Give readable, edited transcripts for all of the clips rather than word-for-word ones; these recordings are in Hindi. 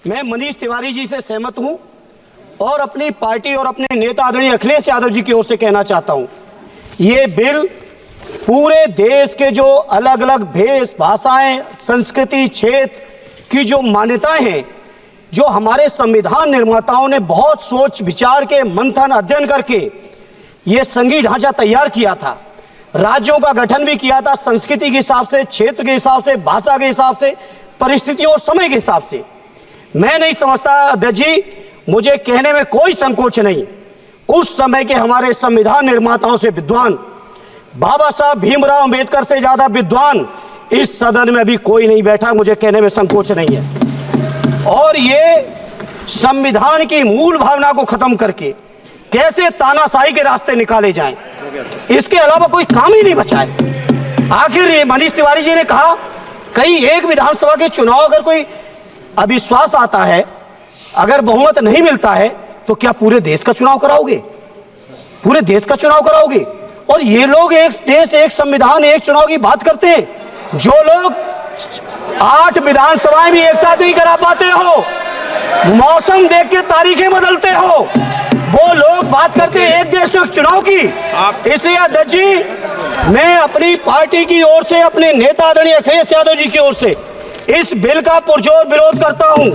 मैं मनीष तिवारी जी से सहमत हूं और अपनी पार्टी और अपने नेता आदरणीय अखिलेश यादव जी की ओर से कहना चाहता हूं, ये बिल पूरे देश के जो अलग अलग भेष भाषाएं, संस्कृति, क्षेत्र की जो मान्यताएं हैं, जो हमारे संविधान निर्माताओं ने बहुत सोच विचार के मंथन अध्ययन करके ये संघीय ढांचा तैयार किया था, राज्यों का गठन भी किया था संस्कृति के हिसाब से, क्षेत्र के हिसाब से, भाषा के हिसाब से, परिस्थितियों और समय के हिसाब से। मैं नहीं समझता अध्यक्ष जी, मुझे कहने में कोई संकोच नहीं, उस समय के हमारे संविधान निर्माताओं से विद्वान, बाबा साहब भीमराव अंबेडकर से ज्यादा विद्वान इस सदन में अभी कोई नहीं बैठा, मुझे कहने में संकोच नहीं है। और ये संविधान की मूल भावना को खत्म करके कैसे तानाशाही के रास्ते निकाले जाएं, इसके अलावा कोई काम ही नहीं बचा है। आखिर ये मनीष तिवारी जी ने कहा, कहीं एक विधानसभा के चुनाव अगर कोई अविश्वास आता है, अगर बहुमत नहीं मिलता है, तो क्या पूरे देश का चुनाव कराओगे? पूरे देश का चुनाव कराओगे? और ये लोग एक देश, एक संविधान, एक चुनाव की बात करते हैं। जो लोग 8 विधानसभाएं भी एक साथ नहीं करा पाते हो, मौसम देख के तारीखें बदलते हो, वो लोग बात करते हैं एक देश एक चुनाव की। इसलिए अध्यक्ष जी, मैं अपनी पार्टी की ओर से, अपने नेता आदरणीय अखिलेश यादव जी की ओर से इस बिल का पुरजोर विरोध करता हूं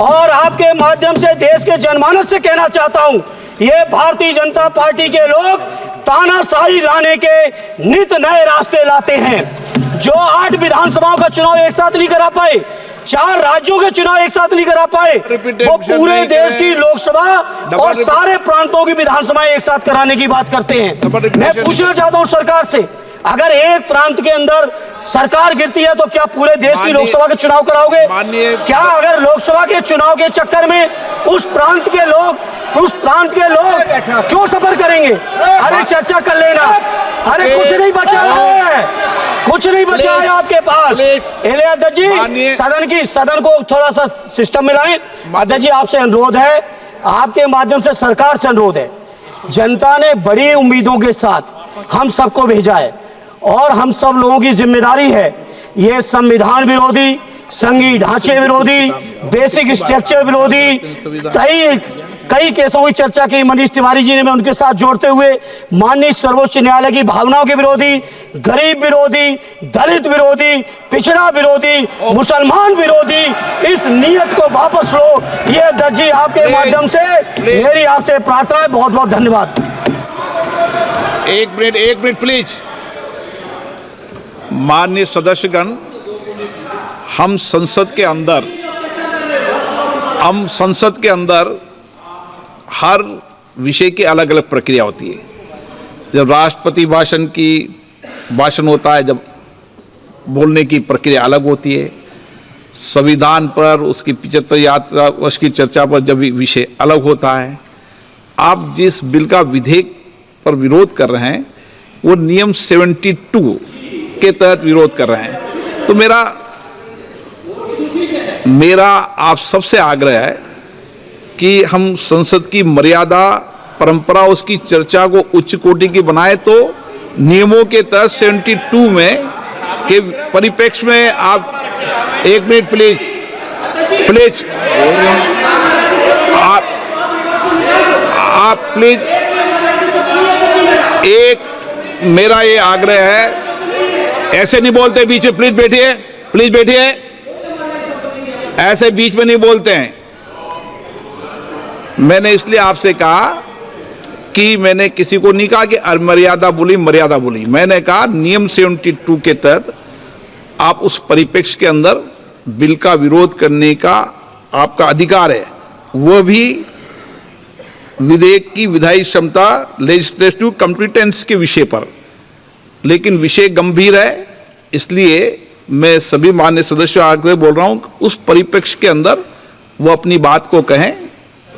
और आपके माध्यम से देश के जनमानस से कहना चाहता हूं, ये भारतीय जनता पार्टी के लोग तानाशाही लाने के नित नए रास्ते लाते हैं। जो 8 विधानसभाओं का चुनाव एक साथ नहीं करा पाए, 4 राज्यों के चुनाव एक साथ नहीं करा पाए, वो पूरे देश की लोकसभा और सारे प्रांतों की विधानसभाएं एक साथ कराने की बात करते हैं। मैं पूछना चाहता हूं सरकार से, अगर एक प्रांत के अंदर सरकार गिरती है तो क्या पूरे देश की लोकसभा के चुनाव कराओगे? क्या अगर लोकसभा के चुनाव के चक्कर में उस प्रांत के लोग क्यों सफर करेंगे? अरे चर्चा कर लेना, अरे कुछ नहीं बचा है, कुछ नहीं बचा है आपके पास। अध्यक्ष जी, सदन को थोड़ा सा सिस्टम में लाएं। अध्यक्ष जी, आपसे अनुरोध है, आपके माध्यम से सरकार से अनुरोध है, जनता ने बड़ी उम्मीदों के साथ हम सबको भेजा है और हम सब लोगों की जिम्मेदारी है, ये संविधान विरोधी, संघीय ढांचे विरोधी, बेसिक स्ट्रक्चर विरोधी कई केसों की चर्चा की मनीष तिवारी जी ने, मैं उनके साथ जोड़ते हुए माननीय सर्वोच्च न्यायालय की भावनाओं के विरोधी, गरीब विरोधी, दलित विरोधी, पिछड़ा विरोधी, मुसलमान विरोधी, इस नीयत को वापस लो। ये अध्यक्ष जी, आपके माध्यम से मेरी आपसे प्रार्थना है। बहुत बहुत धन्यवाद। एक मिनट प्लीज। माननीय सदस्यगण, हम संसद के अंदर हर विषय की अलग अलग प्रक्रिया होती है। जब राष्ट्रपति भाषण होता है, जब बोलने की प्रक्रिया अलग होती है। संविधान पर उसकी 75 वर्ष की चर्चा पर जब विषय अलग होता है। आप जिस बिल का विधेयक पर विरोध कर रहे हैं, वो नियम 72 के तहत विरोध कर रहे हैं। तो मेरा आप सबसे आग्रह है कि हम संसद की मर्यादा, परंपरा, उसकी चर्चा को उच्च कोटि की बनाए। तो नियमों के तहत 72 में के परिप्रेक्ष्य में आप 1 मिनट प्लीज आप प्लीज, मेरा ये आग्रह है, ऐसे नहीं बोलते बीच में, प्लीज बैठिए, ऐसे बीच में नहीं बोलते हैं। मैंने इसलिए आपसे कहा कि मैंने किसी को नहीं कहा कि मर्यादा बोली, मैंने कहा नियम 72 के तहत आप उस परिप्रेक्ष्य के अंदर बिल का विरोध करने का आपका अधिकार है, वो भी विधेयक की विधायी क्षमता, लेजिस्लेटिव कॉम्पिटेंस के विषय पर। लेकिन विषय गंभीर है, इसलिए मैं सभी मान्य सदस्यों आगे बोल रहा हूं, उस परिप्रेक्ष्य के अंदर वो अपनी बात को कहें,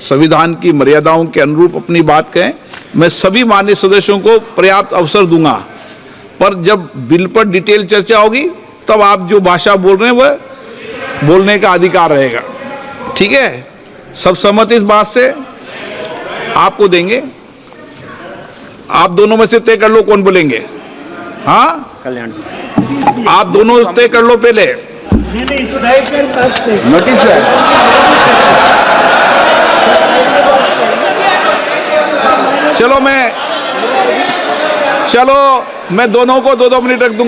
संविधान की मर्यादाओं के अनुरूप अपनी बात कहें। मैं सभी मान्य सदस्यों को पर्याप्त अवसर दूंगा, पर जब बिल पर डिटेल चर्चा होगी तब आप जो भाषा बोल रहे हैं वह बोलने का अधिकार रहेगा। ठीक है, सब सहमत इस बात से? आपको देंगे, आप दोनों में से तय कर लो कौन बोलेंगे। हाँ, कल्याण, आप दोनों तय कर लो पहले। नोटिस है। चलो मैं दोनों को 2-2 मिनट रख दूंगा।